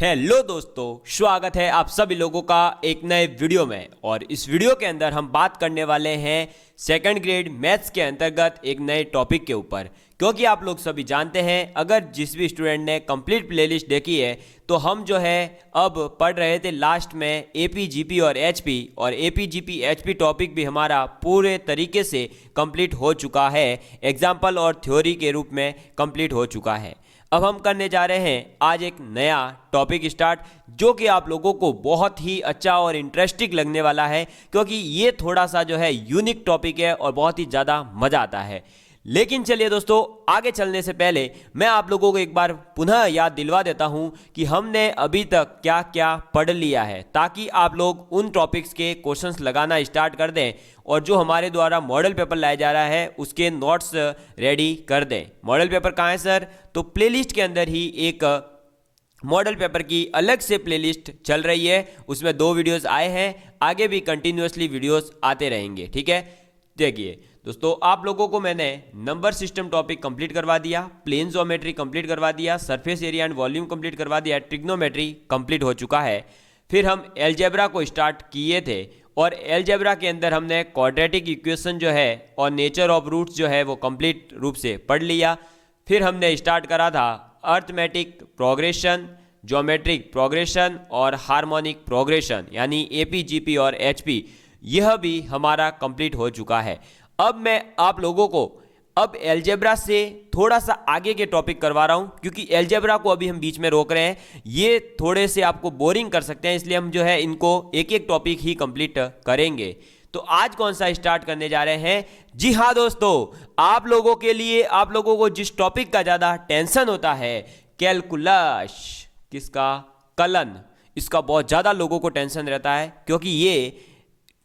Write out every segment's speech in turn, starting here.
Hello दोस्तों, स्वागत है आप सभी लोगों का एक नए वीडियो में। और इस वीडियो के अंदर हम बात करने वाले हैं सेकंड ग्रेड मैथ्स के अंतर्गत एक नए टॉपिक के ऊपर। क्योंकि आप लोग सभी जानते हैं, अगर जिस भी स्टूडेंट ने कंप्लीट प्लेलिस्ट देखी है तो हम जो है अब पढ़ रहे थे लास्ट में एपी जीपी और एचपी, और एपी जीपी एचपी टॉपिक भी हमारा पूरे तरीके से कंप्लीट हो चुका है, एग्जाम्पल और थ्योरी के रूप में कंप्लीट हो चुका है। अब हम करने जा रहे हैं आज एक नया टॉपिक स्टार्ट, जो कि आप लोगों को बहुत ही अच्छा और इंटरेस्टिंग लगने वाला है, क्योंकि ये थोड़ा सा जो है यूनिक टॉपिक है और बहुत ही ज़्यादा मज़ा आता है। लेकिन चलिए दोस्तों, आगे चलने से पहले मैं आप लोगों को एक बार पुनः याद दिलवा देता हूं कि हमने अभी तक क्या क्या पढ़ लिया है, ताकि आप लोग उन टॉपिक्स के क्वेश्चंस लगाना स्टार्ट कर दें और जो हमारे द्वारा मॉडल पेपर लाया जा रहा है उसके नोट्स रेडी कर दें। मॉडल पेपर कहाँ है सर? तो प्लेलिस्ट के अंदर ही एक मॉडल पेपर की अलग से प्लेलिस्ट चल रही है, उसमें 2 वीडियोस आए हैं, आगे भी कंटिन्यूअसली वीडियोस आते रहेंगे। ठीक है, देखिए दोस्तों, आप लोगों को मैंने नंबर सिस्टम टॉपिक कंप्लीट करवा दिया, प्लेन ज्योमेट्री कंप्लीट करवा दिया, surface area and volume complete करवा दिया, ट्रिग्नोमेट्री कंप्लीट हो चुका है। फिर हम अलजेब्रा को स्टार्ट किए थे और अलजेब्रा के अंदर हमने क्वाड्रेटिक इक्वेशन जो है और नेचर ऑफ रूट्स जो है वो कंप्लीट रूप से पढ़ लिया। फिर हमने स्टार्ट करा था अर्थमेटिक प्रोग्रेशन, ज्योमेट्रिक प्रोग्रेशन और हार्मोनिक प्रोग्रेशन, यानी एपी जीपी और एचपी, यह भी हमारा कंप्लीट हो चुका है। अब मैं आप लोगों को अब अलजेब्रा से थोड़ा सा आगे के टॉपिक करवा रहा हूं, क्योंकि अलजेब्रा को अभी हम बीच में रोक रहे हैं, ये थोड़े से आपको बोरिंग कर सकते हैं, इसलिए हम जो है इनको एक एक टॉपिक ही कंप्लीट करेंगे। तो आज कौन सा स्टार्ट करने जा रहे हैं? जी हाँ दोस्तों, आप लोगों के लिए, आप लोगों को जिस टॉपिक का ज़्यादा टेंशन होता है, कैलकुलस, किसका? कलन, इसका बहुत ज़्यादा लोगों को टेंशन रहता है, क्योंकि ये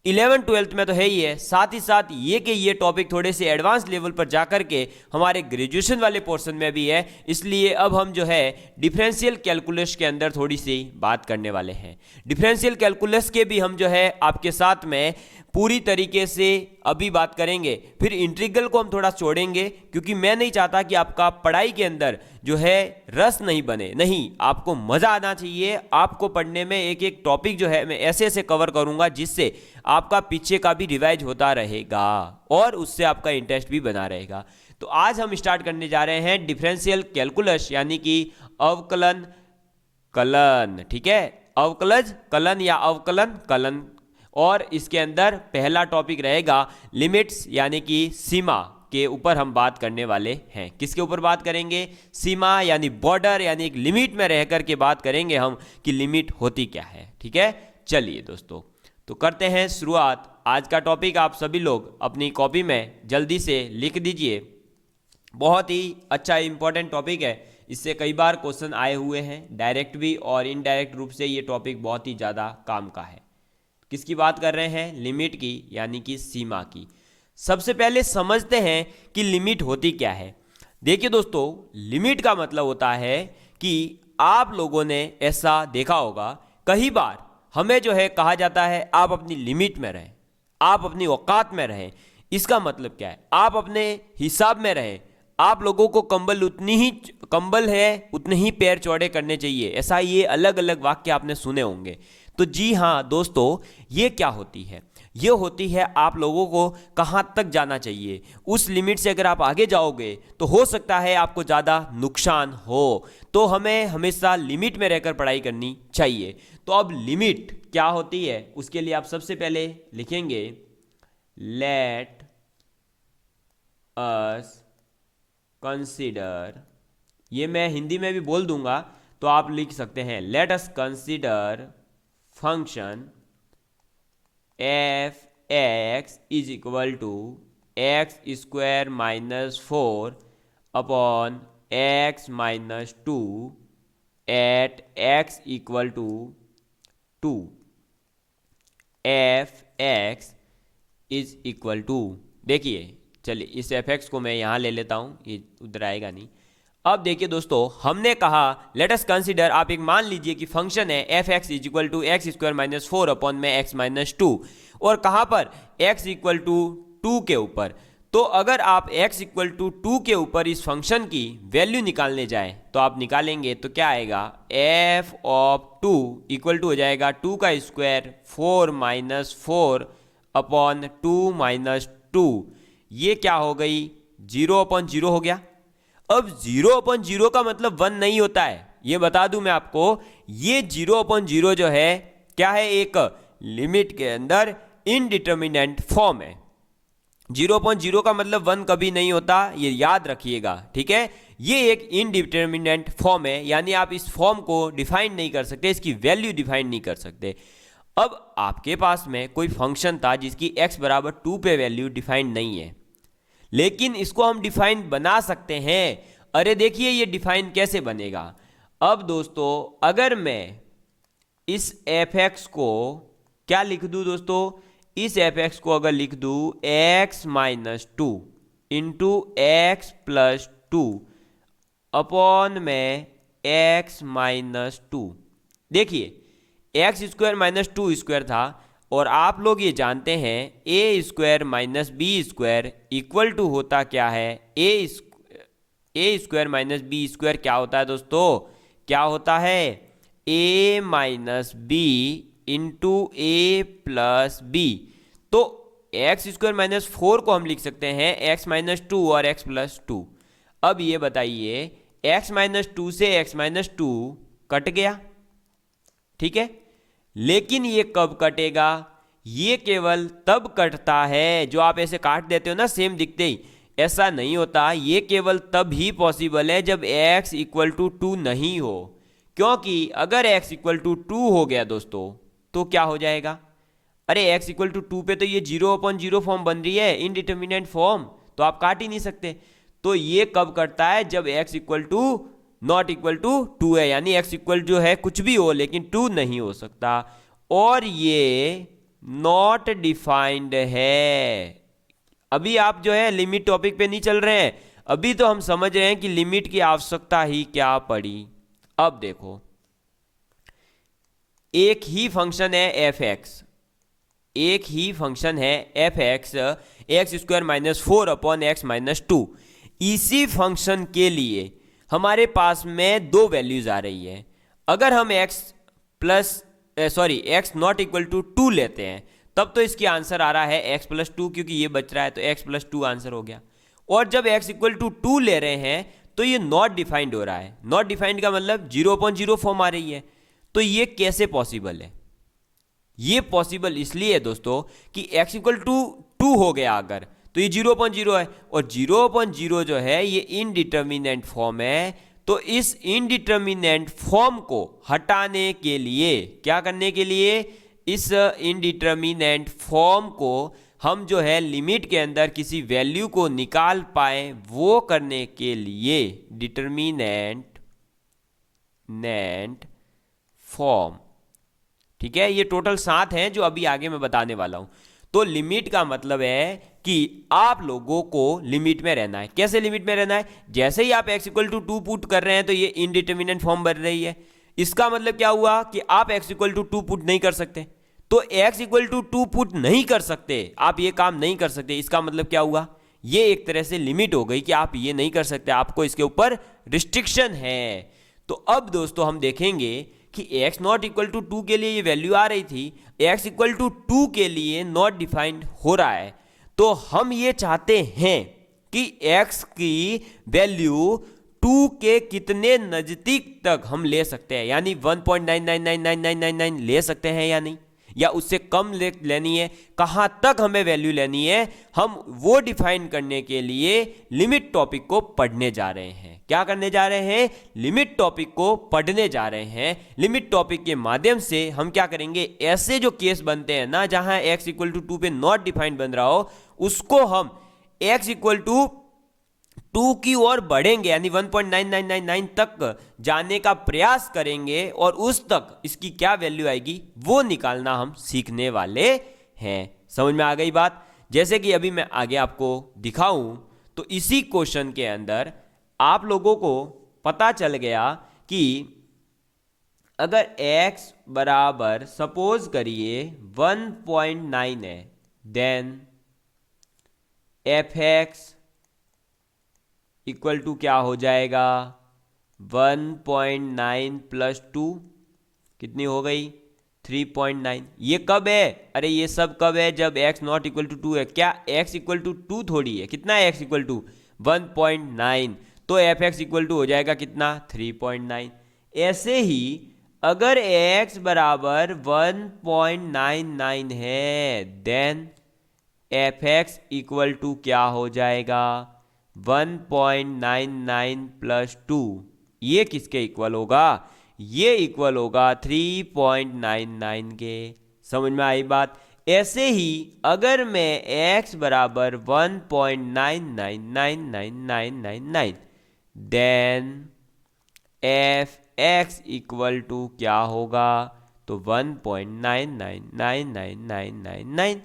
11th-12th में तो है ही है, साथ ही साथ ये टॉपिक थोड़े से एडवांस लेवल पर जाकर के हमारे ग्रेजुएशन वाले पोर्शन में भी है। इसलिए अब हम जो है डिफरेंशियल कैलकुलस के अंदर थोड़ी सी बात करने वाले हैं। डिफरेंशियल कैलकुलस के भी हम जो है आपके साथ में पूरी तरीके से अभी बात करेंगे। फिर इंटीग्रल को हम थोड़ा छोड़ेंगे, क्योंकि मैं नहीं चाहता कि आपका पढ़ाई के अंदर जो है रस नहीं बने, नहीं, आपको मज़ा आना चाहिए। आपको पढ़ने में एक एक टॉपिक जो है मैं ऐसे ऐसे कवर करूंगा जिससे आपका पीछे का भी रिवाइज होता रहेगा और उससे आपका इंटरेस्ट भी बना रहेगा। तो आज हम स्टार्ट करने जा रहे हैं डिफरेंशियल कैलकुलस, यानी कि अवकलन कलन। ठीक है, अवकलज कलन या अवकलन कलन। और इसके अंदर पहला टॉपिक रहेगा लिमिट्स, यानी कि सीमा के ऊपर हम बात करने वाले हैं। किसके ऊपर बात करेंगे? सीमा यानी बॉर्डर, यानी एक लिमिट में रह कर के बात करेंगे हम कि लिमिट होती क्या है। ठीक है, चलिए दोस्तों, तो करते हैं शुरुआत। आज का टॉपिक आप सभी लोग अपनी कॉपी में जल्दी से लिख दीजिए। बहुत ही अच्छा इंपॉर्टेंट टॉपिक है, इससे कई बार क्वेश्चन आए हुए हैं, डायरेक्ट भी और इनडायरेक्ट रूप से ये टॉपिक बहुत ही ज़्यादा काम का है। किसकी बात कर रहे हैं? लिमिट की, यानी कि सीमा की। सबसे पहले समझते हैं कि लिमिट होती क्या है। देखिए दोस्तों, लिमिट का मतलब होता है कि आप लोगों ने ऐसा देखा होगा, कई बार हमें जो है कहा जाता है आप अपनी लिमिट में रहें, आप अपनी औकात में रहें। इसका मतलब क्या है? आप अपने हिसाब में रहें। आप लोगों को कंबल है उतने ही पैर चौड़े करने चाहिए, ऐसा ये अलग अलग वाक्य आपने सुने होंगे। तो जी हाँ दोस्तों, ये क्या होती है? ये होती है आप लोगों को कहाँ तक जाना चाहिए, उस लिमिट से अगर आप आगे जाओगे तो हो सकता है आपको ज़्यादा नुकसान हो। तो हमें हमेशा लिमिट में रहकर पढ़ाई करनी चाहिए। तो अब लिमिट क्या होती है, उसके लिए आप सबसे पहले लिखेंगे लेट अस कंसीडर, ये मैं हिंदी में भी बोल दूंगा तो आप लिख सकते हैं, let us consider function f x is equal to x square minus 4 upon x minus 2 at x equal to 2। F x is equal to, देखिए चलिए इस एफ एक्स को मैं यहाँ ले लेता हूँ, ये उधर आएगा नहीं। अब देखिए दोस्तों, हमने कहा लेट अस कंसीडर, आप एक मान लीजिए कि फंक्शन है F x is equal to x square minus 4 upon में एक्स माइनस 2, और कहाँ पर? एक्स इक्वल टू 2 के ऊपर। तो अगर आप x इक्वल टू 2 के ऊपर इस फंक्शन की वैल्यू निकालने जाएं तो आप निकालेंगे तो क्या आएगा, f ऑफ 2 इक्वल टू हो जाएगा 2 का स्क्वायर 4 माइनस 4 अपॉन 2 माइनस 2, ये क्या हो गई 0 अपॉन 0 हो गया। अब 0 अपॉन 0 का मतलब 1 नहीं होता है, ये बता दूं मैं आपको, ये 0 अपॉन 0 जो है क्या है, एक लिमिट के अंदर इनडिटर्मिनेंट फॉर्म है। 0.0 का मतलब 1 कभी नहीं होता, ये याद रखिएगा, ठीक है। ये एक इनडिटर्मिनेंट फॉर्म है, यानी आप इस फॉर्म को डिफाइन नहीं कर सकते, इसकी वैल्यू डिफाइन नहीं कर सकते। अब आपके पास में कोई फंक्शन था जिसकी x बराबर 2 पे वैल्यू डिफाइन नहीं है, लेकिन इसको हम डिफाइन बना सकते हैं। अरे देखिए ये डिफाइन कैसे बनेगा। अब दोस्तों अगर मैं इस fx को क्या लिख दूं दोस्तों, इस fx को अगर लिख दूं x minus 2 into x plus 2 upon में x माइनस 2, देखिए एक्स स्क्वायर माइनस 2 स्क्वायर था, और आप लोग ये जानते हैं A square minus B square equal to होता क्या है, A square minus B square क्या होता है दोस्तों, क्या होता है a minus B into A plus B. तो एक्स स्क्वायर माइनस 4 को हम लिख सकते हैं x माइनस 2 और x प्लस 2। अब ये बताइए x माइनस 2 से x माइनस 2 कट गया, ठीक है, लेकिन ये कब कटेगा, ये केवल तब कटता है, जो आप ऐसे काट देते हो ना सेम दिखते ही, ऐसा नहीं होता, ये केवल तब ही पॉसिबल है जब x इक्वल टू 2 नहीं हो। क्योंकि अगर x इक्वल टू 2 हो गया दोस्तों तो क्या हो जाएगा, अरे x इक्वल टू 2 पे तो ये 0/0 फॉर्म बन रही है, इनडिटर्मिनेंट फॉर्म, तो आप काट ही नहीं सकते। तो ये कब करता है, जब x equal to not equal to 2 है, यानी x इक्वल जो है कुछ भी हो लेकिन 2 नहीं हो सकता, और ये नॉट डिफाइंड है। अभी आप जो है लिमिट टॉपिक पे नहीं चल रहे हैं, अभी तो हम समझ रहे हैं कि लिमिट की आवश्यकता ही क्या पड़ी। अब देखो एक ही फंक्शन है f(x), एक ही फंक्शन है f(x), x square minus 4 upon x minus 2। इसी फंक्शन के लिए हमारे पास में दो वैल्यूज आ रही है। अगर हम x नॉट इक्वल टू 2 लेते हैं तब तो इसकी आंसर आ रहा है x प्लस 2, क्योंकि ये बच रहा है तो x प्लस 2 आंसर हो गया। और जब x इक्वल टू 2 ले रहे हैं तो ये नॉट डिफाइंड हो रहा है, नॉट डिफाइंड का मतलब 0/0 फॉर्म आ रही है। तो ये कैसे पॉसिबल है, ये पॉसिबल इसलिए है दोस्तों कि x इक्वल टू 2 हो गया अगर, तो ये 0/0 है, और 0/0 जो है ये इनडिटर्मिनेंट फॉर्म है। तो इस इनडिटर्मिनेंट फॉर्म को हटाने के लिए, क्या करने के लिए, इस इनडिटर्मिनेंट फॉर्म को हम जो है लिमिट के अंदर किसी वैल्यू को निकाल पाए, वो करने के लिए डिटर्मिनेंट फॉर्म, ठीक है, ये टोटल 7 हैं जो अभी आगे मैं बताने वाला हूं। तो लिमिट का मतलब है कि आप लोगों को लिमिट में रहना है। कैसे लिमिट में रहना है, जैसे ही आप x इक्वल टू 2 पुट कर रहे हैं तो ये इनडिटर्मिनेंट फॉर्म बन रही है। इसका मतलब क्या हुआ कि आप x इक्वल टू 2 पुट नहीं कर सकते, तो x इक्वल टू 2 पुट नहीं कर सकते, आप ये काम नहीं कर सकते। इसका मतलब क्या हुआ, ये एक तरह से लिमिट हो गई कि आप ये नहीं कर सकते, आपको इसके ऊपर रिस्ट्रिक्शन है। तो अब दोस्तों हम देखेंगे कि x नॉट इक्वल टू 2 के लिए ये वैल्यू आ रही थी, x इक्वल टू 2 के लिए नॉट डिफाइंड हो रहा है। तो हम ये चाहते हैं कि x की वैल्यू 2 के कितने नजदीक तक हम ले सकते हैं, यानी 1.999999 ले सकते हैं या नहीं, या उससे कम लेनी है, कहां तक हमें वैल्यू लेनी है, हम वो डिफाइन करने के लिए लिमिट टॉपिक को पढ़ने जा रहे हैं। क्या करने जा रहे हैं, लिमिट टॉपिक को पढ़ने जा रहे हैं। लिमिट टॉपिक के माध्यम से हम क्या करेंगे, ऐसे जो केस बनते हैं ना जहां x इक्वल टू 2 पे नॉट डिफाइंड बन रहा हो, उसको हम x इक्वल टू 2 की ओर बढ़ेंगे, यानी 1.9999 तक जाने का प्रयास करेंगे, और उस तक इसकी क्या वैल्यू आएगी वो निकालना हम सीखने वाले हैं। समझ में आ गई बात। जैसे कि अभी मैं आगे आपको दिखाऊं तो इसी क्वेश्चन के अंदर आप लोगों को पता चल गया कि अगर x बराबर सपोज करिए 1.9 है, then F x equal to क्या हो जाएगा 1.9 प्लस 2 कितनी हो गई 3.9। ये कब है, अरे ये सब कब है, जब x नॉट इक्वल टू 2 है। क्या x इक्वल टू 2 थोड़ी है, कितना है x इक्वल टू 1.9, तो एफ एक्स इक्वल टू हो जाएगा कितना 3.9। ऐसे ही अगर x बराबर 1.99 है then F x equal to क्या हो जाएगा 1.99 प्लस 2। ये किसके इक्वल होगा, ये इक्वल होगा 3.99 के। समझ में आई बात। ऐसे ही अगर मैं x बराबर 1.999999 then F x equal to क्या होगा, तो 1.999999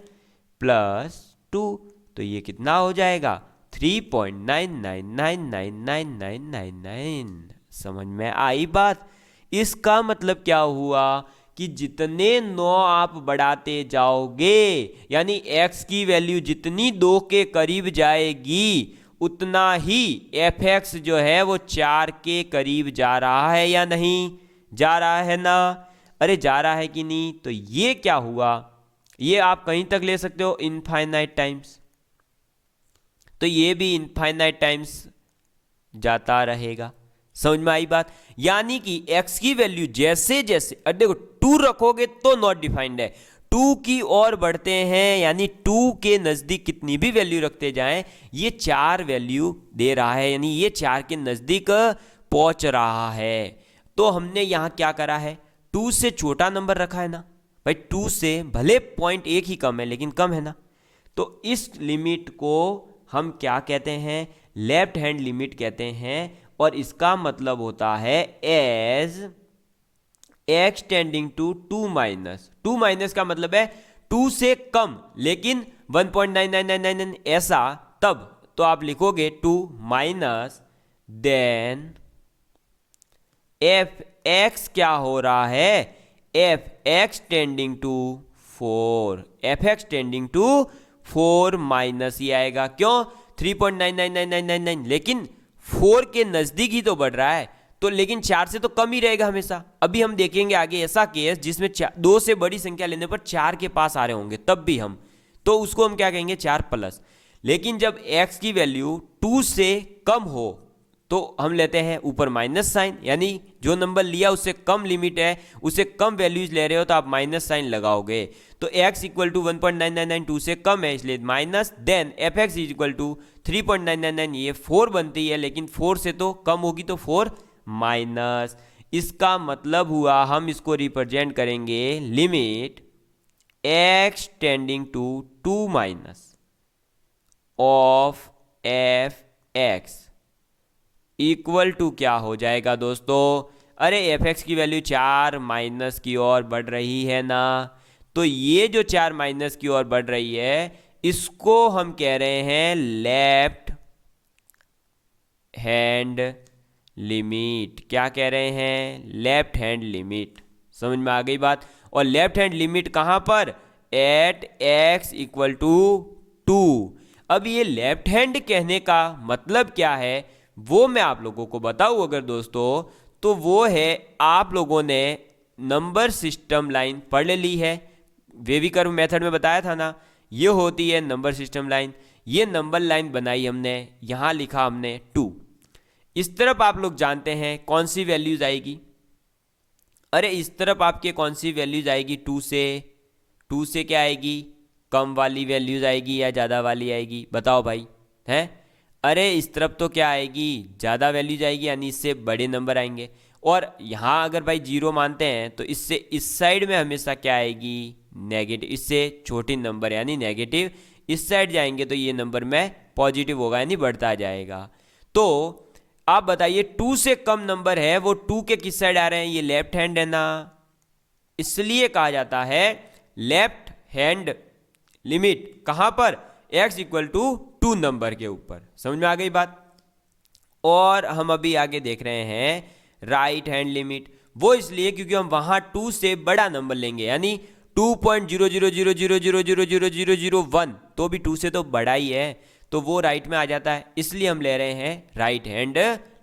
प्लस 2, तो ये कितना हो जाएगा 3.99999999। समझ में आई बात। इसका मतलब क्या हुआ कि जितने 9 आप बढ़ाते जाओगे यानी x की वैल्यू जितनी 2 के करीब जाएगी उतना ही एफ एक्स जो है वो 4 के करीब जा रहा है या नहीं, जा रहा है ना, अरे जा रहा है कि नहीं। तो ये क्या हुआ, ये आप कहीं तक ले सकते हो इनफाइनाइट टाइम्स, तो ये भी इनफाइनाइट टाइम्स जाता रहेगा। समझ में आई बात। यानी कि x की वैल्यू जैसे जैसे देखो 2 रखोगे तो नॉट डिफाइंड है, 2 की ओर बढ़ते हैं यानी 2 के नजदीक कितनी भी वैल्यू रखते जाएं ये 4 वैल्यू दे रहा है, यानी ये 4 के नजदीक पहुंच रहा है। तो हमने यहां क्या करा है 2 से छोटा नंबर रखा है ना भाई, 2 से भले 0.1 ही कम है लेकिन कम है ना, तो इस लिमिट को हम क्या कहते हैं लेफ्ट हैंड लिमिट कहते हैं। और इसका मतलब होता है as x tending to 2 minus, 2 minus का मतलब है 2 से कम लेकिन 1.9999 ऐसा, तब तो आप लिखोगे 2 माइनस देन एफ एक्स क्या हो रहा है F X tending to 4, F X tending to 4 minus ही आएगा, क्यों 3.999999 लेकिन 4 के नजदीक ही तो बढ़ रहा है, तो लेकिन 4 से तो कम ही रहेगा हमेशा। अभी हम देखेंगे आगे ऐसा केस जिसमें 2 से बड़ी संख्या लेने पर 4 के पास आ रहे होंगे, तब भी हम तो उसको हम क्या कहेंगे 4 प्लस। लेकिन जब x की वैल्यू 2 से कम हो तो हम लेते हैं ऊपर माइनस साइन, यानी जो नंबर लिया उससे कम लिमिट है, उससे कम वैल्यूज ले रहे हो तो आप माइनस साइन लगाओगे। तो x इक्वल टू 1.9992 से कम है इसलिए minus, then F x is equal to 3.999 ये 4 बनती है लेकिन 4 से तो कम होगी तो 4 माइनस। इसका मतलब हुआ हम इसको रिप्रेजेंट करेंगे limit x tending to 2 minus of F x equal to क्या हो जाएगा दोस्तों, अरे एफ एक्स की वैल्यू 4 माइनस की ओर बढ़ रही है ना, तो ये जो 4 माइनस की ओर बढ़ रही है इसको हम कह रहे हैं लेफ्ट हैंड लिमिट। क्या कह रहे हैं लेफ्ट हैंड लिमिट। समझ में आ गई बात। और लेफ्ट हैंड लिमिट कहां पर एट x इक्वल टू 2। अब ये लेफ्ट हैंड कहने का मतलब क्या है वो मैं आप लोगों को बताऊं अगर दोस्तों, तो वो है आप लोगों ने नंबर सिस्टम लाइन पढ़ ली है, वेवी कर्व मेथड में बताया था ना, ये होती है नंबर सिस्टम लाइन। ये नंबर लाइन बनाई हमने, यहां लिखा हमने 2, इस तरफ आप लोग जानते हैं कौन सी वैल्यूज आएगी, अरे इस तरफ आपके कौन सी वैल्यूज आएगी 2 से क्या आएगी कम वाली वैल्यूज आएगी या ज़्यादा वाली आएगी, बताओ भाई हैं। अरे इस तरफ तो क्या आएगी ज़्यादा वैल्यूज आएगी यानी इससे बड़े नंबर आएंगे। और यहाँ अगर भाई 0 मानते हैं तो इससे इस साइड में हमेशा क्या आएगी नेगेटिव, इससे छोटी नंबर यानी नेगेटिव, इस साइड जाएंगे तो ये नंबर में पॉजिटिव होगा यानी बढ़ता जाएगा। तो आप बताइए 2 से कम नंबर है वो 2 के किस साइड आ रहे हैं, ये लेफ्ट हैंड है ना, इसलिए कहा जाता है लेफ्ट हैंड लिमिट कहां पर x इक्वल टू 2 नंबर के ऊपर। समझ में आ गई बात। और हम अभी आगे देख रहे हैं राइट हैंड लिमिट, वो इसलिए क्योंकि हम वहां 2 से बड़ा नंबर लेंगे यानी 2.000000001 तो भी 2 से तो बड़ा ही है, तो वो राइट में आ जाता है, इसलिए हम ले रहे हैं राइट हैंड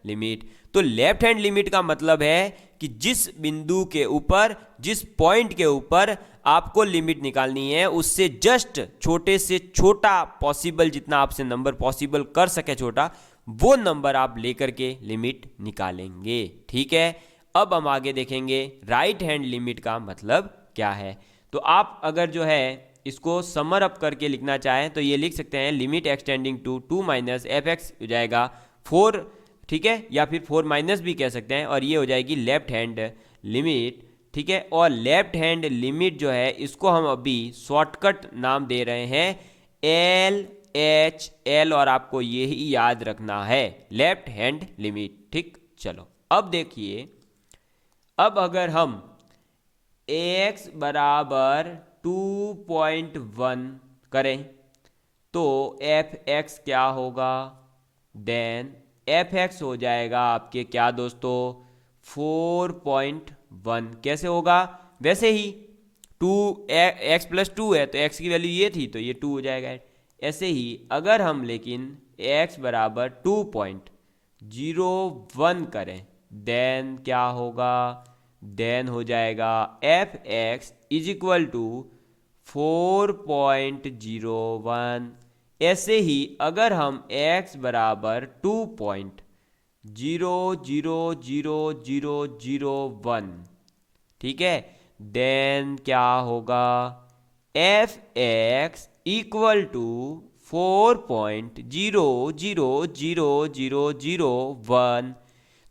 लिमिट। तो लेफ्ट हैंड लिमिट का मतलब है कि जिस बिंदु के ऊपर, जिस पॉइंट के ऊपर आपको लिमिट निकालनी है, उससे जस्ट छोटे से छोटा पॉसिबल, जितना आपसे नंबर पॉसिबल कर सके छोटा, वो नंबर आप लेकर के लिमिट निकालेंगे। ठीक है, अब हम आगे देखेंगे राइट हैंड लिमिट का मतलब क्या है। तो आप अगर जो है इसको समर अप करके लिखना चाहें तो ये लिख सकते हैं limit x tending to 2 minus F X हो जाएगा 4, ठीक है, या फिर 4 माइनस भी कह सकते हैं, और ये हो जाएगी लेफ्ट हैंड लिमिट। ठीक है, और लेफ्ट हैंड लिमिट जो है इसको हम अभी शॉर्टकट नाम दे रहे हैं एल एच एल, और आपको ये ही याद रखना है लेफ्ट हैंड लिमिट। ठीक, चलो अब देखिए, अब अगर हम x बराबर 2.1 करें तो एफ एक्स क्या होगा, देन एफ एक्स हो जाएगा आपके क्या दोस्तों 4.1। कैसे होगा, वैसे ही 2 एक्स प्लस 2 है तो x की वैल्यू ये थी तो ये 2 हो जाएगा। ऐसे ही अगर हम लेकिन x बराबर 2.01 करें देन क्या होगा, देन हो जाएगा F x is equal to 4.01। ऐसे ही अगर हम x बराबर 2.000001, ठीक है, देन क्या होगा एफ एक्स इक्वल टू 4.000001।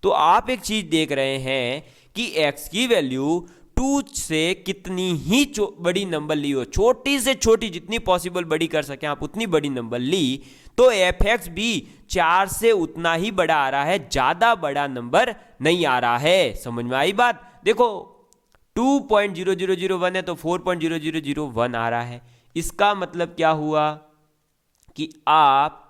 तो आप एक चीज देख रहे हैं कि x की वैल्यू 2 से कितनी ही बड़ी नंबर ली हो, छोटी से छोटी जितनी पॉसिबल बड़ी कर सके आप उतनी बड़ी नंबर ली, तो एफ एक्स भी 4 से उतना ही बड़ा आ रहा है, ज्यादा बड़ा नंबर नहीं आ रहा है। समझ में आई बात। देखो 2.0001 है तो 4.0001 आ रहा है। इसका मतलब क्या हुआ कि आप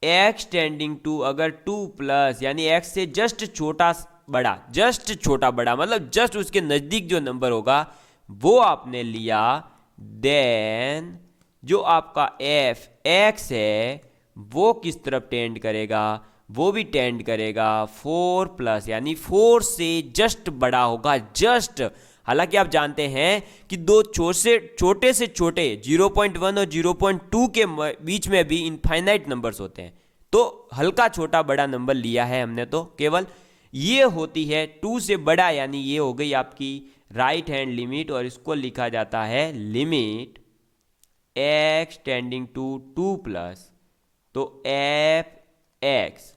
x टेंडिंग टू अगर 2 प्लस यानी x से जस्ट छोटा बड़ा, जस्ट छोटा बड़ा मतलब जस्ट उसके नजदीक जो नंबर होगा वो आपने लिया, देन जो आपका एफ एक्स है वो किस तरफ टेंड करेगा, वो भी टेंड करेगा 4 प्लस यानी 4 से जस्ट बड़ा होगा, जस्ट। हालांकि आप जानते हैं कि दो छोटे से छोटे 0.1 और 0.2 के बीच में भी इनफाइनाइट नंबर्स होते हैं, तो हल्का छोटा बड़ा नंबर लिया है हमने, तो केवल ये होती है 2 से बड़ा, यानी ये हो गई आपकी राइट हैंड लिमिट, और इसको लिखा जाता है limit x tending to 2 plus. तो एफ एक्स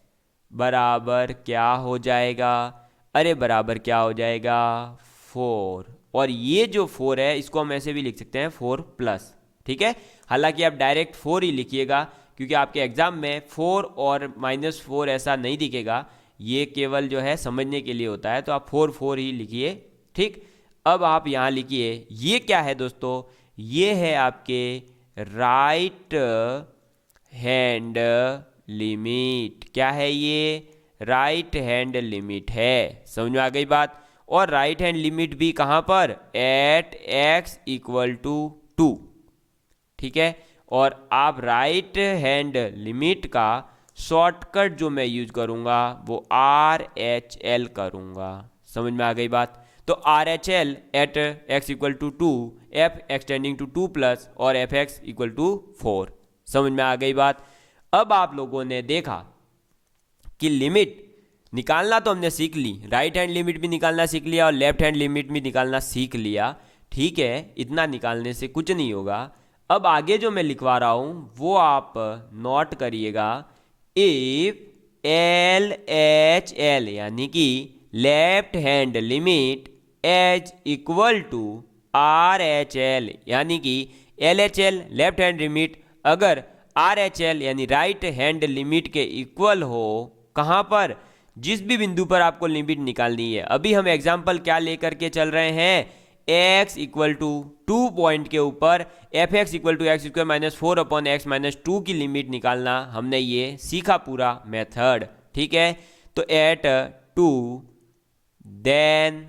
बराबर क्या हो जाएगा, अरे बराबर क्या हो जाएगा 4, और ये जो 4 है इसको हम ऐसे भी लिख सकते हैं 4 प्लस। ठीक है, हालांकि आप डायरेक्ट 4 ही लिखिएगा क्योंकि आपके एग्जाम में 4 और -4 ऐसा नहीं दिखेगा, ये केवल जो है समझने के लिए होता है, तो आप 4 ही लिखिए। ठीक, अब आप यहाँ लिखिए ये क्या है दोस्तों, ये है आपके राइट हैंड लिमिट। क्या है ये, राइट हैंड लिमिट है। समझ में आ गई बात। और राइट हैंड लिमिट भी कहाँ पर, एट x इक्वल टू 2। ठीक है, और आप राइट हैंड लिमिट का शॉर्टकट जो मैं यूज करूंगा वो RHL करूंगा। समझ में आ गई बात। तो RHL at x equal to 2, F x tending to 2 plus और एफ एक्स इक्वल टू 4। समझ में आ गई बात। अब आप लोगों ने देखा कि लिमिट निकालना तो हमने सीख ली, राइट हैंड लिमिट भी निकालना सीख लिया और लेफ्ट हैंड लिमिट भी निकालना सीख लिया। ठीक है, इतना निकालने से कुछ नहीं होगा। अब आगे जो मैं लिखवा रहा हूं वो आप नोट करिएगा। इफ LHL यानी कि left hand limit as equal to RHL यानी कि LHL लेफ्ट हैंड लिमिट अगर RHL यानी राइट हैंड लिमिट के इक्वल हो, कहां पर, जिस भी बिंदु पर आपको लिमिट निकालनी है। अभी हम एग्जांपल क्या लेकर के चल रहे हैं, x इक्वल टू 2 पॉइंट के ऊपर F x equal to x square minus 4 upon x minus 2 की लिमिट निकालना हमने ये सीखा पूरा मेथड। ठीक है, तो at 2 then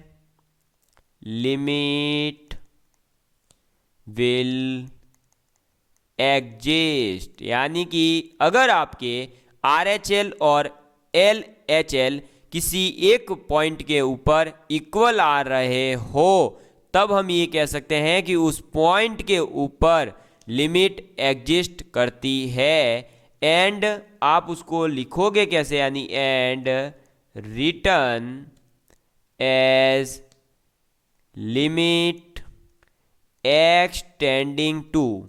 limit will exist, यानी कि अगर आपके RHL और LHL किसी एक पॉइंट के ऊपर इक्वल आ रहे हो तब हम ये कह सकते हैं कि उस पॉइंट के ऊपर लिमिट एग्जिस्ट करती है। एंड आप उसको लिखोगे कैसे, यानी and written as limit X tending to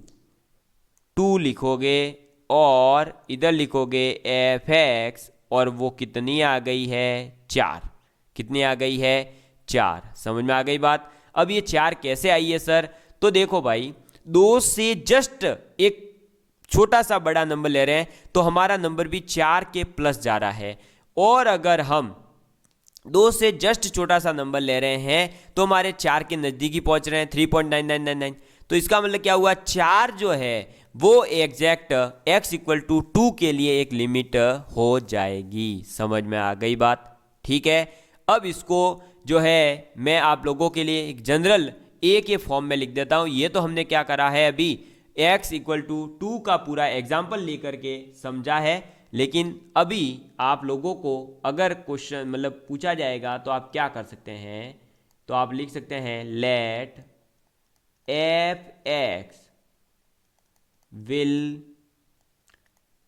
लिखोगे और इधर लिखोगे fx, और वो कितनी आ गई है 4। कितनी आ गई है 4। समझ में आ गई बात। अब ये 4 कैसे आई है सर, तो देखो भाई 2 से जस्ट एक छोटा सा बड़ा नंबर ले रहे हैं तो हमारा नंबर भी 4 के प्लस जा रहा है, और अगर हम 2 से जस्ट छोटा सा नंबर ले रहे हैं तो हमारे 4 के नज़दीक ही पहुंच रहे हैं 3.9999। तो इसका मतलब क्या हुआ, 4 जो है वो एग्जैक्ट x = 2 के लिए एक लिमिट हो जाएगी। समझ में आ गई बात, ठीक है। अब इसको जो है मैं आप लोगों के लिए एक जनरल a के फॉर्म में लिख देता हूं। ये तो हमने क्या करा है, अभी x = 2 का पूरा एग्जाम्पल लेकर के समझा है, लेकिन अभी आप लोगों को अगर क्वेश्चन मतलब पूछा जाएगा तो आप क्या कर सकते हैं, तो आप लिख सकते हैं late fx will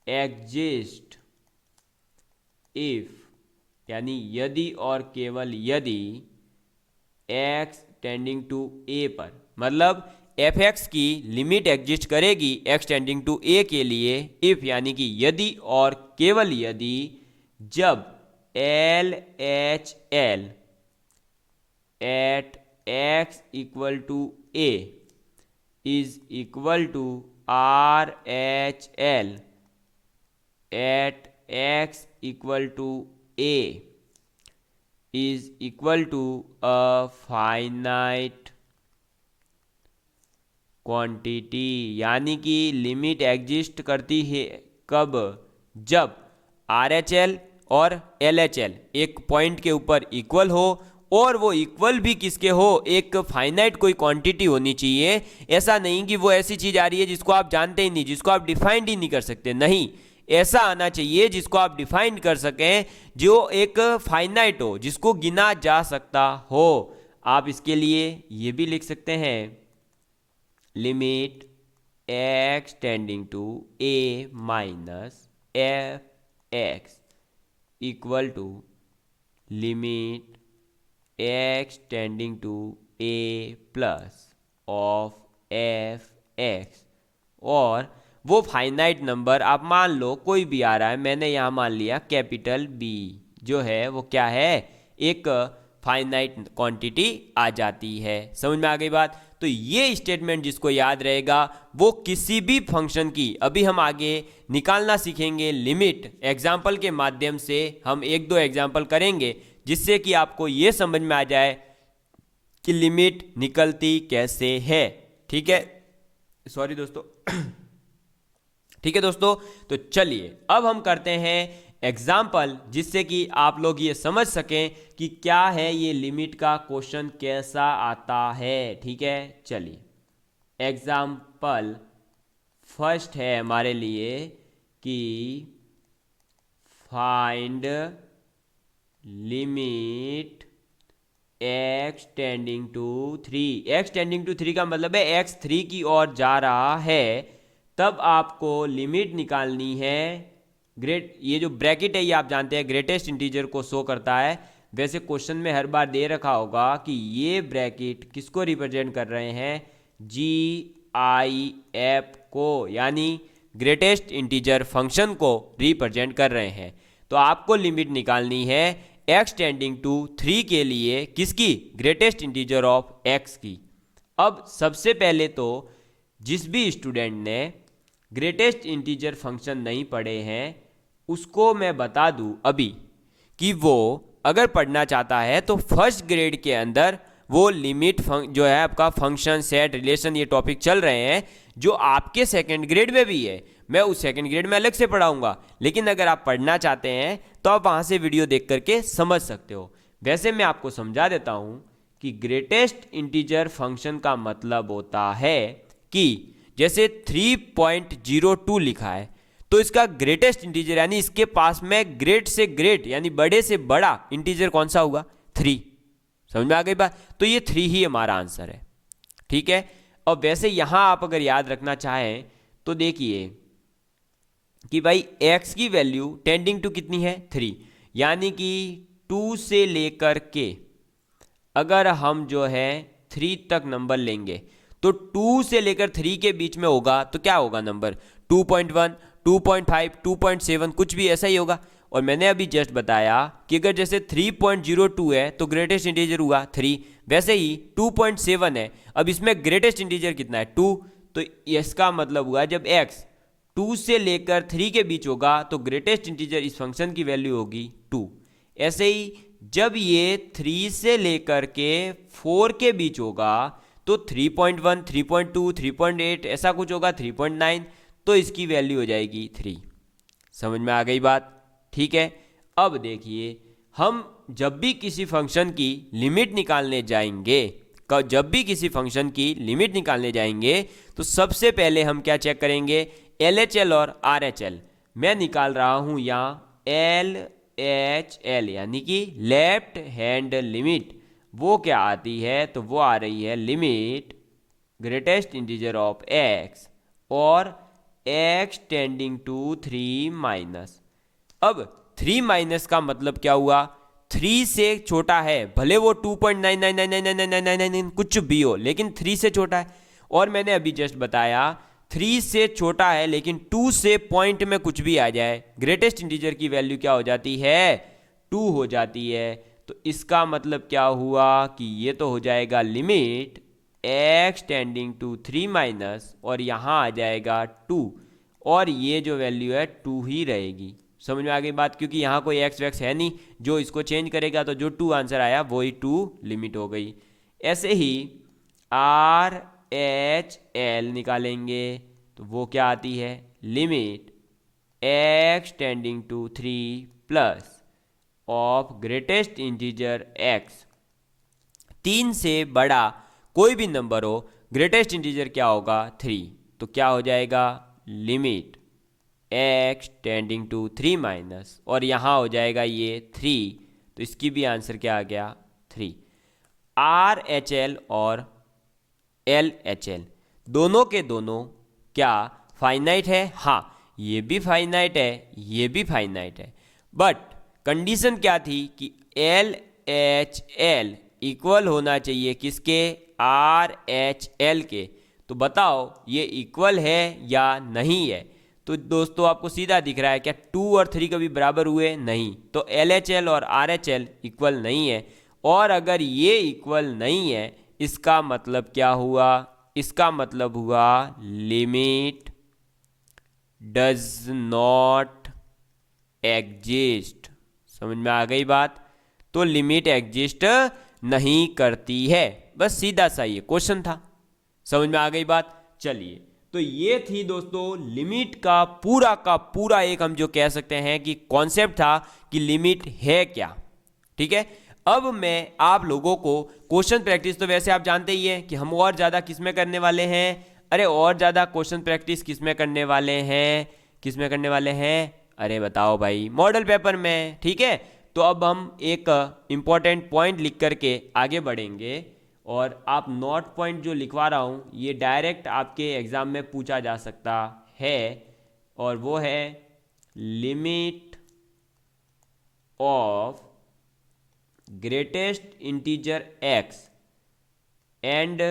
exist if, यानी यदि और केवल यदि x टेंडिंग टू a पर, मतलब fx की लिमिट एग्जिस्ट करेगी x टेंडिंग टू a के लिए if, यानी कि यदि और केवल यदि जब LHL at x = a is equal to RHL at x = a is equal to a finite quantity, यानी कि लिमिट एग्जिस्ट करती है कब, जब RHL और LHL एक पॉइंट के ऊपर इक्वल हो, और वो इक्वल भी किसके हो, एक फाइनाइट कोई क्वांटिटी होनी चाहिए। ऐसा नहीं कि वो ऐसी चीज आ रही है जिसको आप जानते ही नहीं, जिसको आप डिफाइंड ही नहीं कर सकते, नहीं, ऐसा आना चाहिए जिसको आप डिफाइन कर सकें, जो एक फाइनाइट हो, जिसको गिना जा सकता हो। आप इसके लिए ये भी लिख सकते हैं limit x tending to a minus fx equal to limit x tending to a plus of fx, और वो फाइनाइट नंबर आप मान लो कोई भी आ रहा है, मैंने यहाँ मान लिया कैपिटल B जो है वो क्या है, एक फाइनाइट क्वांटिटी आ जाती है। समझ में आ गई बात। तो ये स्टेटमेंट जिसको याद रहेगा वो किसी भी फंक्शन की, अभी हम आगे निकालना सीखेंगे लिमिट, एग्जाम्पल के माध्यम से हम 1-2 एग्जाम्पल करेंगे जिससे कि आपको ये समझ में आ जाए कि लिमिट निकलती कैसे है। ठीक है, सॉरी दोस्तों ठीक है दोस्तों, तो चलिए अब हम करते हैं एग्जाम्पल जिससे कि आप लोग ये समझ सकें कि क्या है ये लिमिट का क्वेश्चन कैसा आता है। ठीक है, चलिए एग्जाम्पल फर्स्ट है हमारे लिए कि find limit x tending to 3। x tending to 3 का मतलब है x 3 की ओर जा रहा है, तब आपको लिमिट निकालनी है। ये जो ब्रैकेट है ये आप जानते हैं ग्रेटेस्ट इंटीजर को शो करता है। वैसे क्वेश्चन में हर बार दे रखा होगा कि ये ब्रैकेट किसको रिप्रेजेंट कर रहे हैं, GIF को, यानी ग्रेटेस्ट इंटीजर फंक्शन को रिप्रेजेंट कर रहे हैं। तो आपको लिमिट निकालनी है x टेंडिंग टू 3 के लिए, किसकी, ग्रेटेस्ट इंटीजर ऑफ x की। अब सबसे पहले तो जिस भी स्टूडेंट ने ग्रेटेस्ट इंटीजर फंक्शन नहीं पढ़े हैं उसको मैं बता दूं अभी कि वो अगर पढ़ना चाहता है तो फर्स्ट ग्रेड के अंदर वो लिमिट जो है आपका फंक्शन, सेट, रिलेशन, ये टॉपिक चल रहे हैं जो आपके सेकंड ग्रेड में भी है। मैं उस सेकंड ग्रेड में अलग से पढ़ाऊंगा, लेकिन अगर आप पढ़ना चाहते हैं तो आप वहाँ से वीडियो देख करके समझ सकते हो। वैसे मैं आपको समझा देता हूँ कि ग्रेटेस्ट इंटीजर फंक्शन का मतलब होता है कि जैसे 3.02 लिखा है तो इसका ग्रेटेस्ट इंटीजर यानी इसके पास में ग्रेट से ग्रेट यानी बड़े से बड़ा इंटीजर कौन सा होगा? 3। समझ में आ गई बात? तो ये 3 ही हमारा आंसर है। ठीक है। और वैसे यहां आप अगर याद रखना चाहें तो देखिए कि भाई x की वैल्यू टेंडिंग टू कितनी है? 3, यानी कि 2 से लेकर के अगर हम जो है 3 तक नंबर लेंगे तो 2 से लेकर 3 के बीच में होगा तो क्या होगा नंबर? 2.1, 2.5, 2.7 कुछ भी ऐसा ही होगा। और मैंने अभी जस्ट बताया कि अगर जैसे 3.02 है तो ग्रेटेस्ट इंटीजर हुआ 3, वैसे ही 2.7 है, अब इसमें ग्रेटेस्ट इंटीजर कितना है? 2। तो इसका मतलब हुआ जब x 2 से लेकर 3 के बीच होगा तो ग्रेटेस्ट इंटीजर इस फंक्शन की वैल्यू होगी 2। ऐसे ही जब ये 3 से लेकर के 4 के बीच होगा तो 3.1, 3.2, 3.8 ऐसा कुछ होगा, 3.9, तो इसकी वैल्यू हो जाएगी 3। समझ में आ गई बात? ठीक है। अब देखिए हम जब भी किसी फंक्शन की लिमिट निकालने जाएंगे तो सबसे पहले हम क्या चेक करेंगे? LHL और RHL। मैं निकाल रहा हूं यहाँ LHL यानी कि लेफ्ट हैंड लिमिट। वो क्या आती है? तो वो आ रही है limit greatest integer of x और x टेंडिंग टू 3 माइनस। अब 3 माइनस का मतलब क्या हुआ? 3 से छोटा है, भले वो 2.99999999 कुछ भी हो, लेकिन 3 से छोटा है। और मैंने अभी जस्ट बताया 3 से छोटा है लेकिन 2 से पॉइंट में कुछ भी आ जाए, ग्रेटेस्ट इंटीजर की वैल्यू क्या हो जाती है? 2 हो जाती है। तो इसका मतलब क्या हुआ कि ये तो हो जाएगा limit x tending to 3 minus और यहाँ आ जाएगा 2 और ये जो वैल्यू है 2 ही रहेगी। समझ में आ गई बात? क्योंकि यहाँ कोई x वैक्स है नहीं जो इसको चेंज करेगा, तो जो 2 आंसर आया वही 2 लिमिट हो गई। ऐसे ही RHL निकालेंगे तो वो क्या आती है? Limit x tending to 3 plus of greatest integer x। 3 से बड़ा कोई भी नंबर हो, ग्रेटेस्ट इंटीजर क्या होगा? 3। तो क्या हो जाएगा? Limit x tending to 3 minus और यहाँ हो जाएगा ये 3, तो इसकी भी आंसर क्या आ गया? 3। RHL और LHL दोनों के दोनों क्या फाइनाइट है? हाँ, ये भी फाइनाइट है, ये भी फाइनाइट है। बट कंडीशन क्या थी कि LHL इक्वल होना चाहिए किसके? RHL के। तो बताओ ये इक्वल है या नहीं है? तो दोस्तों आपको सीधा दिख रहा है क्या 2 और 3 कभी बराबर हुए? नहीं। तो LHL और RHL इक्वल नहीं है। और अगर ये इक्वल नहीं है इसका मतलब क्या हुआ? इसका मतलब हुआ लिमिट डज नॉट एग्जिस्ट। समझ में आ गई बात? तो लिमिट एग्जिस्ट नहीं करती है। बस सीधा सा ये क्वेश्चन था। समझ में आ गई बात? चलिए, तो ये थी दोस्तों लिमिट का पूरा एक हम जो कह सकते हैं कि कॉन्सेप्ट था कि लिमिट है क्या। ठीक है। अब मैं आप लोगों को क्वेश्चन प्रैक्टिस, तो वैसे आप जानते ही हैं कि हम और ज़्यादा किस में करने वाले हैं? अरे और ज़्यादा क्वेश्चन प्रैक्टिस किस में करने वाले हैं? अरे बताओ भाई, मॉडल पेपर में। ठीक है। तो अब हम एक इम्पॉर्टेंट पॉइंट लिख करके आगे बढ़ेंगे और आप नोट पॉइंट जो लिखवा रहा हूँ ये डायरेक्ट आपके एग्ज़ाम में पूछा जा सकता है और वो है limit of greatest integer x and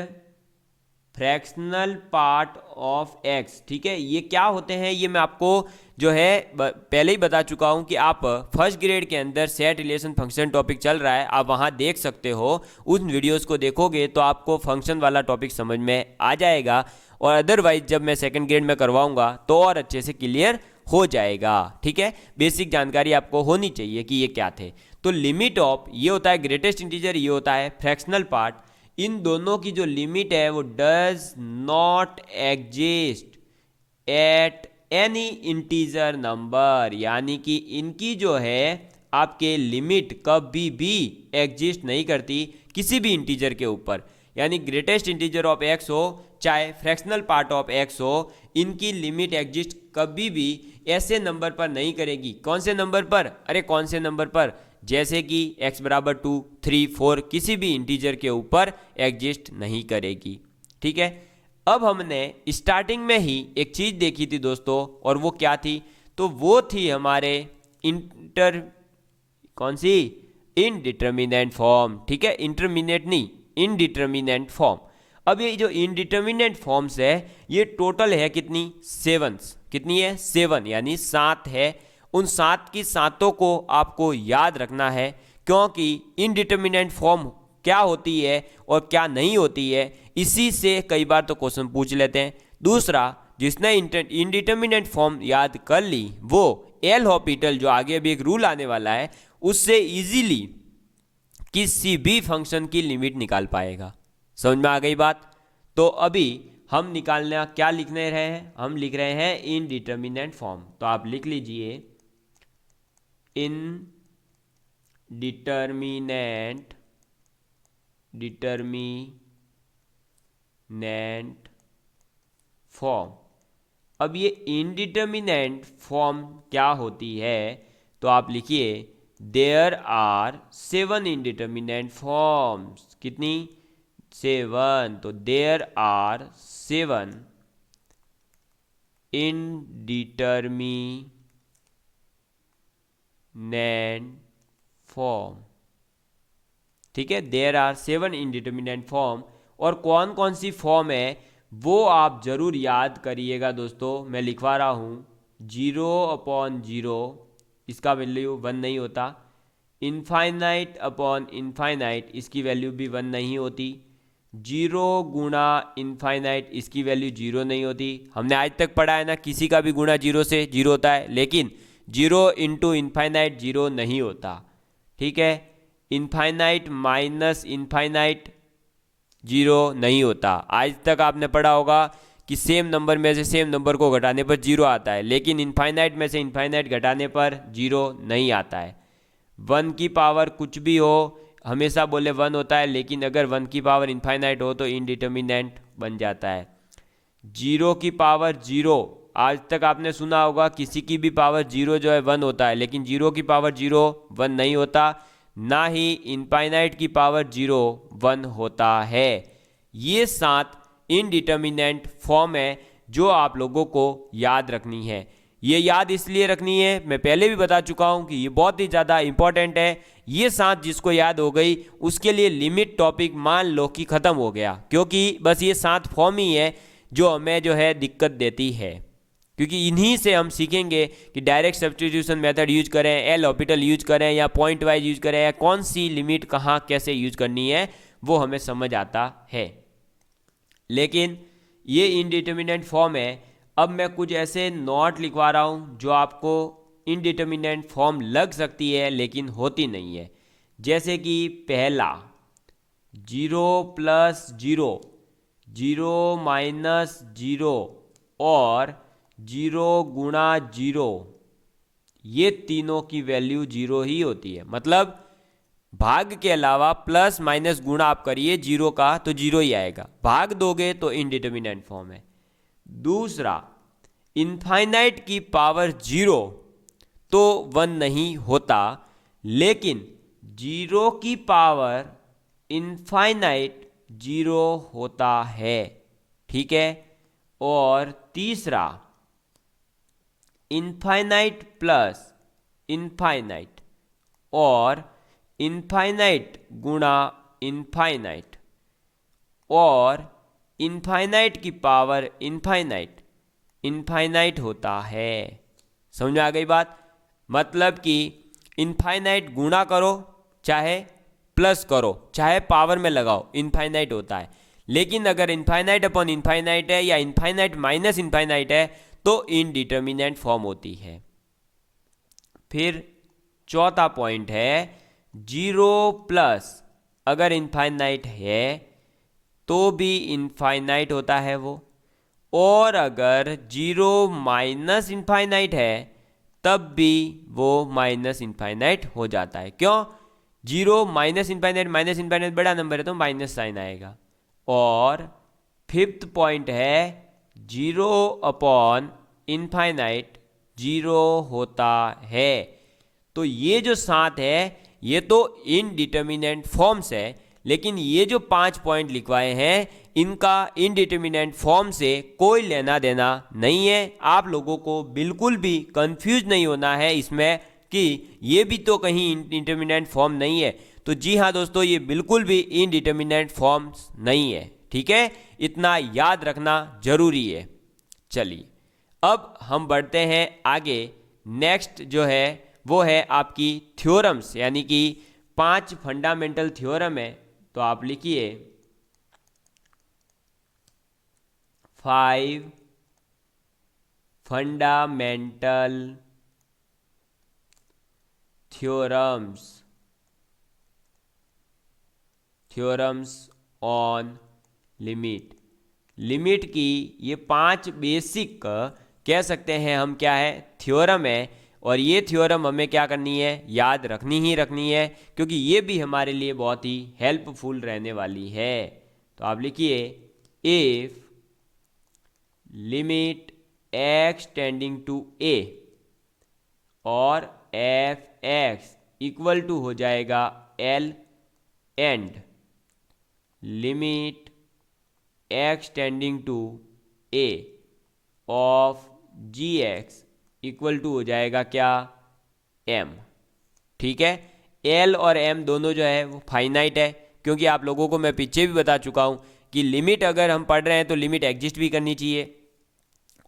fractional part of x। ठीक है। ये क्या होते हैं ये मैं आपको जो है पहले ही बता चुका हूं कि आप फर्स्ट ग्रेड के अंदर सेट रिलेशन फंक्शन टॉपिक चल रहा है, आप वहां देख सकते हो। उन वीडियोस को देखोगे तो आपको फंक्शन वाला टॉपिक समझ में आ जाएगा और अदरवाइज जब मैं सेकंड ग्रेड में करवाऊंगा तो और अच्छे से क्लियर हो जाएगा। ठीक है। बेसिक जानकारी आपको होनी चाहिए कि ये क्या थे। तो लिमिट ऑफ ये होता है ग्रेटेस्ट इंटीजर, ये होता है फ्रैक्शनल पार्ट। इन दोनों की जो लिमिट है वो does not exist at any integer number, यानी कि इनकी जो है आपके लिमिट कभी भी एग्जिस्ट नहीं करती किसी भी इंटीजर के ऊपर। यानी ग्रेटेस्ट इंटीजर ऑफ एक्स हो चाहे फ्रैक्शनल पार्ट ऑफ एक्स हो, इनकी लिमिट एग्जिस्ट कभी भी ऐसे नंबर पर नहीं करेगी। कौन से नंबर पर? अरे कौन से नंबर पर? जैसे कि x बराबर 2, 3, 4 किसी भी इंटीजर के ऊपर एग्जिस्ट नहीं करेगी। ठीक है, अब हमने स्टार्टिंग में ही एक चीज़ देखी थी दोस्तों, और वो क्या थी? तो वो थी हमारे कौन सी? Indeterminate form. ठीक है, इंटरमीडिएट नहीं, इनडिटर्मिनेंट फॉर्म। अब ये जो इनडिटर्मिनेंट फॉर्म्स है ये टोटल है कितनी? 7। कितनी है? 7, यानी 7 है। उन 7 की सातों को आपको याद रखना है, क्योंकि इनडिटर्मिनेंट फॉर्म क्या होती है और क्या नहीं होती है, इसी से कई बार तो क्वेश्चन पूछ लेते हैं। दूसरा, जिसने इनडिटर्मिनेंट फॉर्म याद कर ली वो एल हॉपिटल, जो आगे भी एक रूल आने वाला है, उससे इजीली किसी भी फंक्शन की लिमिट निकाल पाएगा। समझ में आ गई बात? तो अभी हम निकालना क्या लिखने रहे हैं? हम लिख रहे हैं इनडिटर्मिनेंट फॉर्म। तो आप लिख लीजिए डिटर्मिनेंट फॉर्म। अब ये इनडिटर्मिनेंट फॉर्म क्या होती है? तो आप लिखिए देयर आर 7 इनडिटर्मिनेंट फॉर्म्स। कितनी? 7। तो देयर आर 7 इनडिटर्मिनेंट फॉर्म। ठीक है, देयर आर 7 इनडिटर्मिनेंट फॉर्म। और कौन कौन सी फॉर्म है वो आप जरूर याद करिएगा दोस्तों। मैं लिखवा रहा हूँ 0/0, इसका वैल्यू 1 नहीं होता। इनफाइनाइट अपॉन इनफाइनाइट, इसकी वैल्यू भी 1 नहीं होती। 0 गुणा इनफाइनाइट, इसकी वैल्यू 0 नहीं होती। हमने आज तक पढ़ा है ना, किसी का भी गुणा 0 से 0 होता है, लेकिन 0 इंटू इनफाइनाइट 0 नहीं होता। ठीक है, इनफाइनाइट माइनस इनफाइनाइट 0 नहीं होता। आज तक आपने पढ़ा होगा कि सेम नंबर में से सेम नंबर को घटाने पर 0 आता है, लेकिन इनफाइनाइट में से इनफाइनाइट घटाने पर 0 नहीं आता है। 1 की पावर कुछ भी हो, हमेशा बोले 1 होता है, लेकिन अगर 1 की पावर इनफाइनाइट हो तो इनडिटर्मिनेंट बन जाता है। 0 की पावर 0, आज तक आपने सुना होगा किसी की भी पावर 0 जो है 1 होता है, लेकिन 0 की पावर 0 1 नहीं होता। ना ही इनफाइनाइट की पावर 0 1 होता है। ये 7 इनडिटर्मिनेंट फॉर्म है जो आप लोगों को याद रखनी है। ये याद इसलिए रखनी है, मैं पहले भी बता चुका हूं कि ये बहुत ही ज़्यादा इंपॉर्टेंट है। ये 7 जिसको याद हो गई उसके लिए लिमिट टॉपिक मान लो कि ख़त्म हो गया, क्योंकि बस ये 7 फॉर्म ही है जो हमें जो है दिक्कत देती है, क्योंकि इन्हीं से हम सीखेंगे कि डायरेक्ट सब्स्टिट्यूशन मेथड यूज करें, एल हॉपिटल यूज करें, या पॉइंट वाइज यूज करें, या कौन सी लिमिट कहाँ कैसे यूज करनी है वो हमें समझ आता है। लेकिन ये इनडिटर्मिनेंट फॉर्म है। अब मैं कुछ ऐसे नोट लिखवा रहा हूँ जो आपको इनडिटर्मिनेंट फॉर्म लग सकती है लेकिन होती नहीं है। जैसे कि पहला 0 + 0, 0 - 0 और 0 गुणा 0, ये तीनों की वैल्यू 0 ही होती है। मतलब भाग के अलावा प्लस माइनस गुणा आप करिए 0 का तो 0 ही आएगा, भाग दोगे तो इनडिटर्मिनेंट फॉर्म है। दूसरा, इनफाइनाइट की पावर 0 तो 1 नहीं होता, लेकिन 0 की पावर इनफाइनाइट 0 होता है। ठीक है, और तीसरा, इनफाइनाइट प्लस इनफाइनाइट और इनफाइनाइट गुणा इनफाइनाइट और इनफाइनाइट की पावर इनफाइनाइट इनफाइनाइट होता है। समझ में आ गई बात? मतलब कि इनफाइनाइट गुणा करो चाहे प्लस करो चाहे पावर में लगाओ, इनफाइनाइट होता है। लेकिन अगर इनफाइनाइट अपॉन इनफाइनाइट है या इनफाइनाइट माइनस इनफाइनाइट है तो इनडिटर्मिनेंट फॉर्म होती है। फिर चौथा पॉइंट है 0+ अगर इनफाइनाइट है तो भी इनफाइनाइट होता है वो, और अगर 0 - इनफाइनाइट है तब भी वो माइनस इनफाइनाइट हो जाता है। क्यों? 0 - इनफाइनाइट बड़ा नंबर है तो माइनस साइन आएगा। और फिफ्थ पॉइंट है 0/इनफाइनाइट 0 होता है। तो ये जो 7 है ये तो इनडिटर्मिनेंट फॉर्म्स है, लेकिन ये जो 5 पॉइंट लिखवाए हैं इनका इनडिटर्मिनेंट फॉर्म से कोई लेना देना नहीं है। आप लोगों को बिल्कुल भी कंफ्यूज नहीं होना है इसमें कि ये भी तो कहीं इंडिटर्मिनेंट फॉर्म नहीं है। तो जी हाँ दोस्तों, ये बिल्कुल भी इनडिटर्मिनेंट फॉर्म्स नहीं है। ठीक है, इतना याद रखना जरूरी है। चलिए अब हम बढ़ते हैं आगे। नेक्स्ट जो है वो है आपकी थ्योरम्स, यानी कि 5 फंडामेंटल थ्योरम है। तो आप लिखिए 5 fundamental theorems on limit. Limit की ये 5 बेसिक कह सकते हैं हम क्या है, थ्योरम है। और ये थ्योरम हमें क्या करनी है, याद रखनी ही रखनी है, क्योंकि ये भी हमारे लिए बहुत ही हेल्पफुल रहने वाली है। तो आप लिखिए if limit x tending to a और f(x) इक्वल टू हो जाएगा l and limit x tending to a of gx equal to हो जाएगा क्या, m। ठीक है, l और m दोनों जो है वो फाइनाइट है, क्योंकि आप लोगों को मैं पीछे भी बता चुका हूं कि लिमिट अगर हम पढ़ रहे हैं तो लिमिट एग्जिस्ट भी करनी चाहिए।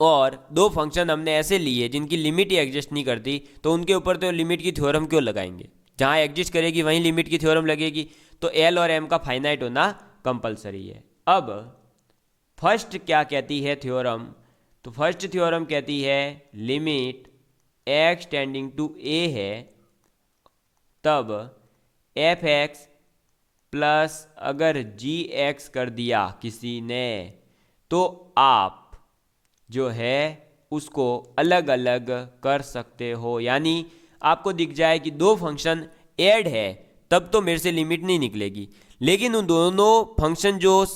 और दो फंक्शन हमने ऐसे लिए जिनकी लिमिट ही एग्जिस्ट नहीं करती, तो उनके ऊपर तो लिमिट की थ्योरम क्यों लगाएंगे। जहाँ एग्जिस्ट करेगी वहीं लिमिट की थ्योरम लगेगी। तो एल और एम का फाइनाइट होना कंपलसरी है। अब फर्स्ट क्या कहती है थ्योरम, तो फर्स्ट थ्योरम कहती है limit x tending to a है तब f(x) प्लस अगर gx कर दिया किसी ने, तो आप जो है उसको अलग अलग कर सकते हो। यानी आपको दिख जाए कि दो फंक्शन ऐड है, तब तो मेरे से लिमिट नहीं निकलेगी, लेकिन उन दोनों फंक्शन जो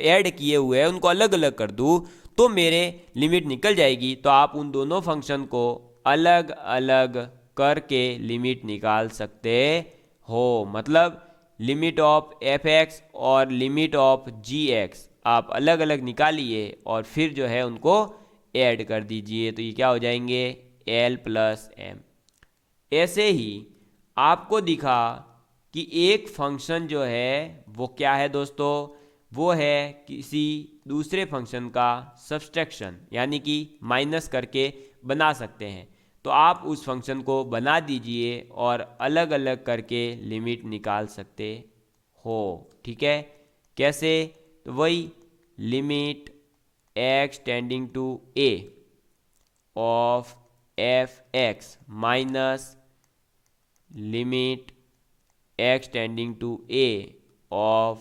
ऐड किए हुए हैं उनको अलग अलग कर दूँ तो मेरे लिमिट निकल जाएगी। तो आप उन दोनों फंक्शन को अलग अलग करके लिमिट निकाल सकते हो। मतलब लिमिट ऑफ f(x) और लिमिट ऑफ gx आप अलग अलग निकालिए और फिर जो है उनको ऐड कर दीजिए, तो ये क्या हो जाएंगे, l प्लस m। ऐसे ही आपको दिखा कि एक फंक्शन जो है वो क्या है दोस्तों, वो है किसी दूसरे फंक्शन का सब्सट्रैक्शन, यानी कि माइनस करके बना सकते हैं। तो आप उस फंक्शन को बना दीजिए और अलग अलग करके लिमिट निकाल सकते हो। ठीक है, कैसे, तो वही limit x tending to a of f(x) minus limit x tending to a of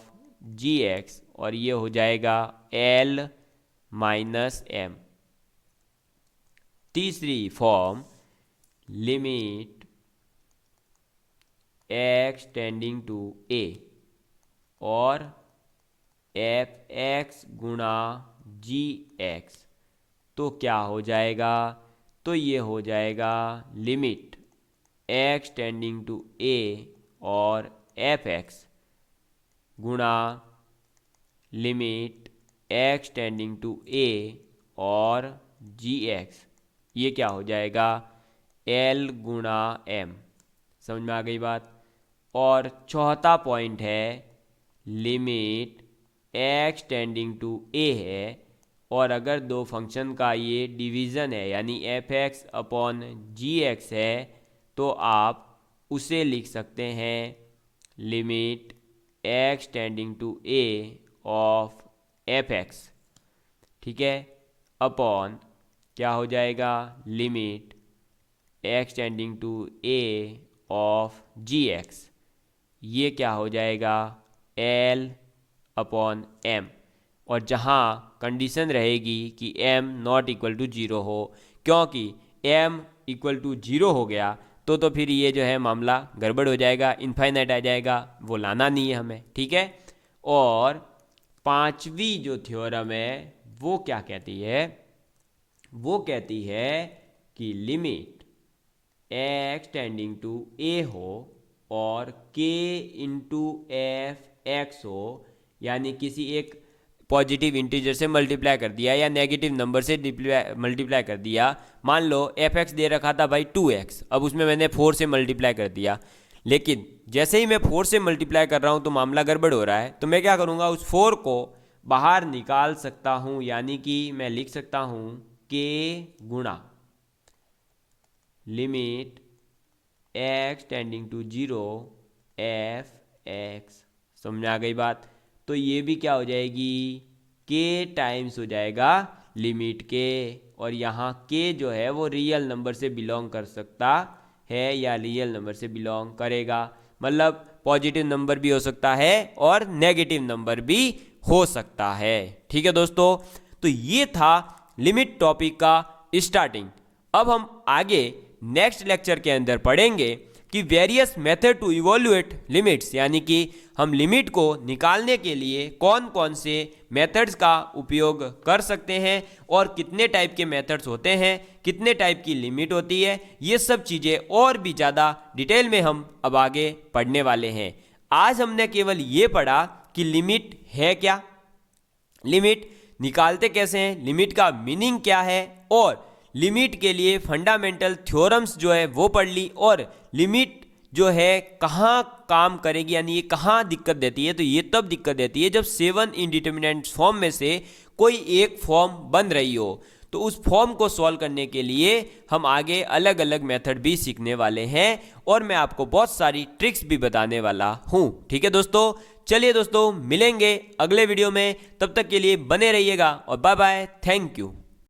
gx, और ये हो जाएगा l माइनस m। तीसरी form limit x tending to a और f(x) गुणा gx, तो क्या हो जाएगा, तो ये हो जाएगा limit x tending to a और f(x) गुणा limit x tending to a और gx, ये क्या हो जाएगा l गुणा m। समझ में आ गई बात। और चौथा पॉइंट है limit x tending to a है और अगर दो फंक्शन का ये डिवीज़न है यानी f(x) अपॉन gx है, तो आप उसे लिख सकते हैं limit x tending to a of f(x), ठीक है, अपॉन क्या हो जाएगा limit x tending to a of gx, ये क्या हो जाएगा l अपॉन m। और जहाँ कंडीशन रहेगी कि m नॉट इक्वल टू 0 हो, क्योंकि m इक्वल टू 0 हो गया तो फिर ये जो है मामला गड़बड़ हो जाएगा, इनफाइनाइट आ जाएगा, वो लाना नहीं है हमें। ठीक है, और पांचवी जो थ्योरम है वो क्या कहती है, वो कहती है कि limit x tending to a हो और k इंटू एफ एक्स हो, यानी किसी एक पॉजिटिव इंटीजर से मल्टीप्लाई कर दिया या नेगेटिव नंबर से मल्टीप्लाई कर दिया। मान लो एफ एक्स दे रखा था भाई 2x, अब उसमें मैंने 4 से मल्टीप्लाई कर दिया, लेकिन जैसे ही मैं 4 से मल्टीप्लाई कर रहा हूँ तो मामला गड़बड़ हो रहा है। तो मैं क्या करूँगा, उस 4 को बाहर निकाल सकता हूँ, यानी कि मैं लिख सकता हूँ k गुणा limit x tending to 0 F X. समझ में आ गई बात? तो ये भी क्या हो जाएगी, k टाइम्स हो जाएगा लिमिट k, और यहाँ k जो है वो रियल नंबर से बिलोंग कर सकता है या रियल नंबर से बिलोंग करेगा, मतलब पॉजिटिव नंबर भी हो सकता है और नेगेटिव नंबर भी हो सकता है। ठीक है दोस्तों, तो ये था लिमिट टॉपिक का स्टार्टिंग। अब हम आगे नेक्स्ट लेक्चर के अंदर पढ़ेंगे कि वेरियस मेथड टू इवोल्यूएट लिमिट्स, यानी कि हम लिमिट को निकालने के लिए कौन कौन से मेथड्स का उपयोग कर सकते हैं और कितने टाइप के मेथड्स होते हैं, कितने टाइप की लिमिट होती है, ये सब चीज़ें और भी ज़्यादा डिटेल में हम अब आगे पढ़ने वाले हैं। आज हमने केवल ये पढ़ा कि लिमिट है क्या, लिमिट निकालते कैसे हैं, लिमिट का मीनिंग क्या है, और लिमिट के लिए फंडामेंटल थ्योरम्स जो है वो पढ़ ली, और लिमिट जो है कहाँ काम करेगी, यानी ये कहाँ दिक्कत देती है। तो ये तब दिक्कत देती है जब 7 इंडिटरमिनेट फॉर्म में से कोई एक फॉर्म बन रही हो। तो उस फॉर्म को सॉल्व करने के लिए हम आगे अलग अलग मेथड भी सीखने वाले हैं और मैं आपको बहुत सारी ट्रिक्स भी बताने वाला हूँ। ठीक है दोस्तों, चलिए दोस्तों मिलेंगे अगले वीडियो में, तब तक के लिए बने रहिएगा और बाय बाय, थैंक यू।